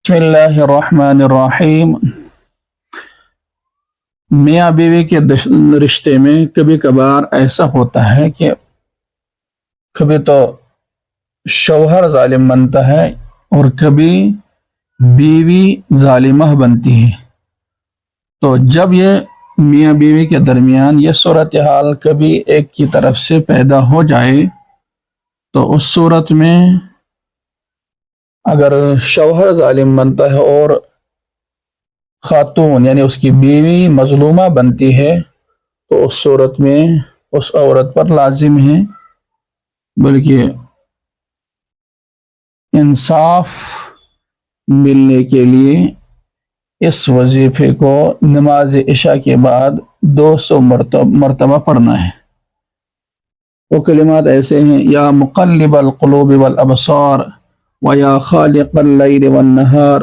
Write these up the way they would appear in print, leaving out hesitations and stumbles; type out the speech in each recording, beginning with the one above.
بسم اللہ الرحمن الرحیم۔ میاں بیوی کے رشتے میں کبھی کبھار ایسا ہوتا ہے کہ کبھی تو شوہر ظالم بنتا ہے اور کبھی بیوی ظالمہ بنتی ہے۔ تو جب یہ میاں بیوی کے درمیان یہ صورتحال کبھی ایک کی طرف سے پیدا ہو جائے تو اس صورت میں اگر شوہر ظالم بنتا ہے اور خاتون یعنی اس کی بیوی مظلومہ بنتی ہے تو اس صورت میں اس عورت پر لازم ہے بلکہ انصاف ملنے کے لیے اس وظیفے کو نماز عشاء کے بعد 200 مرتبہ پڑھنا ہے۔ وہ کلمات ایسے ہیں: یا مقلب القلوب والابصار ویا خالق اللیل والنہار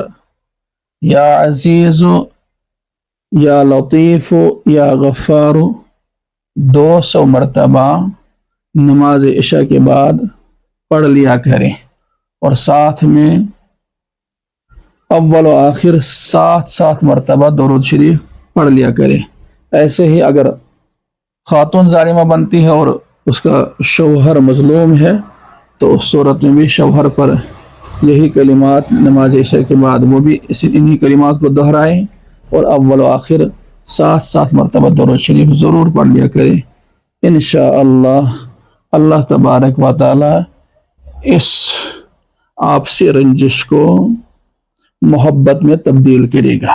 یا عزیز یا لطیف یا غفار، 200 مرتبہ نماز عشاء کے بعد پڑھ لیا کریں، اور ساتھ میں اول و آخر 7 مرتبہ درود شریف پڑھ لیا کریں۔ ایسے ہی اگر خاتون ظالمہ بنتی ہے اور اس کا شوہر مظلوم ہے تو اس صورت میں بھی شوہر پر یہی کلمات نماز عشاء کے بعد وہ بھی انہی کلمات کو دہرائیں اور اول و آخر 7 مرتبہ درود شریف ضرور پڑھ لیا کریں۔ انشاءاللہ اللہ تبارک و تعالی اس آپسی رنجش کو محبت میں تبدیل کرے گا۔